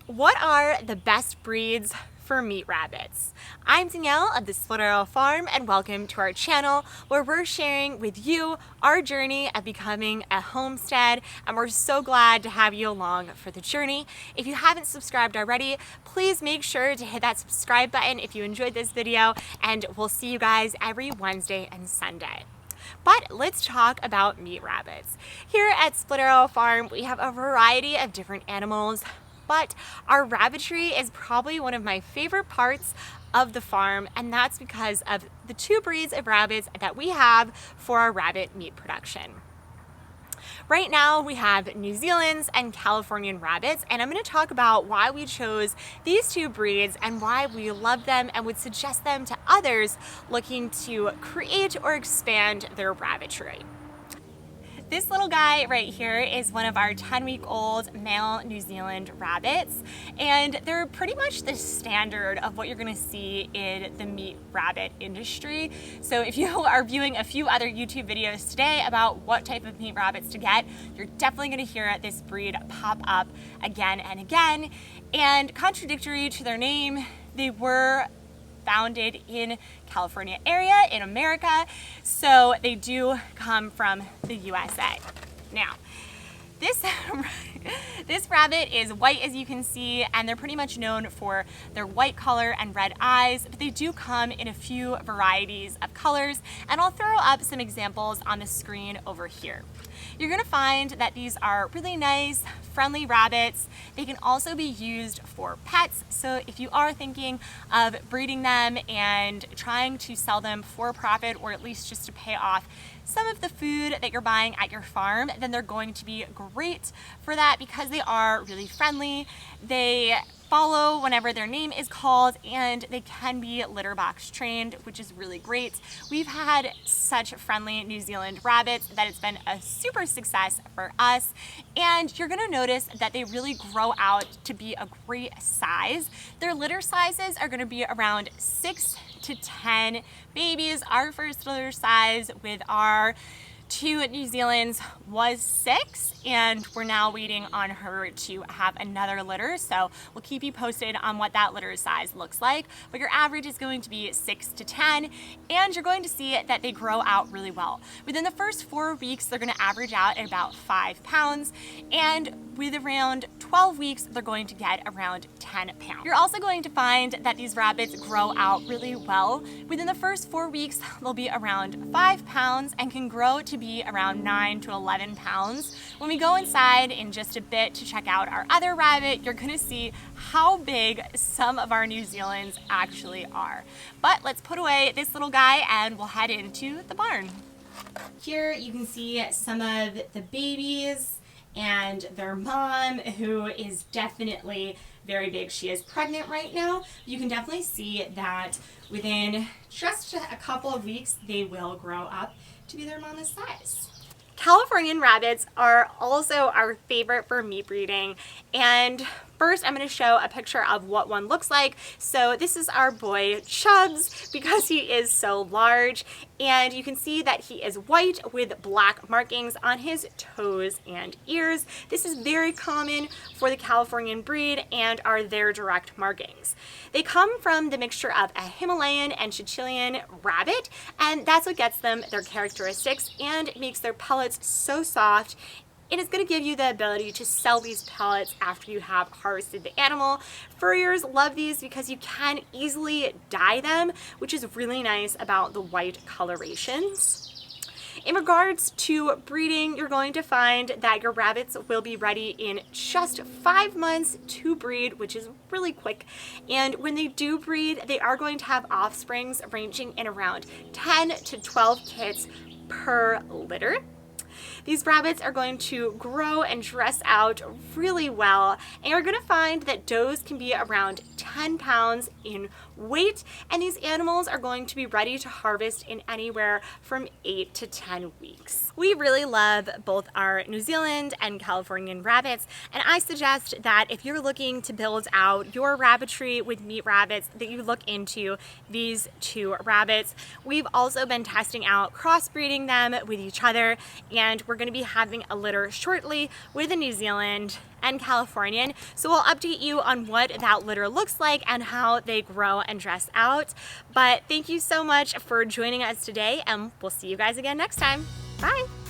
What are the best breeds for meat rabbits? I'm Danielle of the Split Arrow Farm, and welcome to our channel where we're sharing with you our journey of becoming a homestead, and we're so glad to have you along for the journey. If you haven't subscribed already, please make sure to hit that subscribe button if you enjoyed this video, and we'll see you guys every Wednesday and Sunday. But let's talk about meat rabbits. Here at Split Arrow Farm, we have a variety of different animals, but our rabbitry is probably one of my favorite parts of the farm, and that's because of the two breeds of rabbits that we have for our rabbit meat production. Right now we have New Zealand's and Californian rabbits, and I'm going to talk about why we chose these two breeds and why we love them and would suggest them to others looking to create or expand their rabbitry. This little guy right here is one of our 10-week-old male New Zealand rabbits, and they're pretty much the standard of what you're going to see in the meat rabbit industry. So if you are viewing a few other YouTube videos today about what type of meat rabbits to get, you're definitely going to hear this breed pop up again and again. And contradictory to their name, they were founded in California area in America, so they do come from the USA. Now, this rabbit is white, as you can see, and they're pretty much known for their white color and red eyes, but they do come in a few varieties of colors, and I'll throw up some examples on the screen over here. You're going to find that these are really nice, friendly rabbits. They can also be used for pets, so if you are thinking of breeding them and trying to sell them for profit, or at least just to pay off some of the food that you're buying at your farm, then they're going to be great for that because they are really friendly. They follow whenever their name is called, and they can be litter box trained, which is really great. We've had such friendly New Zealand rabbits that it's been a super success for us, and you're gonna notice that they really grow out to be a great size. Their litter sizes are gonna be around 6 to 10 babies. Our first litter size with our two New Zealands was 6, and we're now waiting on her to have another litter, so we'll keep you posted on what that litter size looks like. But your average is going to be 6 to 10, and you're going to see that they grow out really well. Within the first 4 weeks, they're going to average out at about 5 pounds, and with around 12 weeks, they're going to get around 10 pounds. You're also going to find that these rabbits grow out really well. Within the first 4 weeks, they'll be around 5 pounds and can grow to be around 9 to 11 pounds. When we go inside in just a bit to check out our other rabbit, you're going to see how big some of our New Zealands actually are. But let's put away this little guy and we'll head into the barn. Here you can see some of the babies and their mom, who is definitely very big. She is pregnant right now. You can definitely see that within just a couple of weeks, they will grow up to be their mama's size. Californian rabbits are also our favorite for meat breeding, and first I'm going to show a picture of what one looks like. So this is our boy Chubbs, because he is so large, and you can see that he is white with black markings on his toes and ears. This is very common for the Californian breed and are their direct markings. They come from the mixture of a Himalayan and Chilean rabbit, and that's what gets them their characteristics and makes their pellets so soft. It is going to give you the ability to sell these pellets after you have harvested the animal. Furriers love these because you can easily dye them, which is really nice about the white colorations. In regards to breeding, you're going to find that your rabbits will be ready in just 5 months to breed, which is really quick. And when they do breed, they are going to have offsprings ranging in around 10 to 12 kits per litter. These rabbits are going to grow and dress out really well, and you're going to find that does can be around 10 pounds in weight, and these animals are going to be ready to harvest in anywhere from 8 to 10 weeks. We really love both our New Zealand and Californian rabbits, and I suggest that if you're looking to build out your rabbitry with meat rabbits, that you look into these two rabbits. We've also been testing out crossbreeding them with each other, and we're going to be having a litter shortly with a New Zealand and Californian. So we'll update you on what that litter looks like and how they grow and dress out. But thank you so much for joining us today, and we'll see you guys again next time. Bye.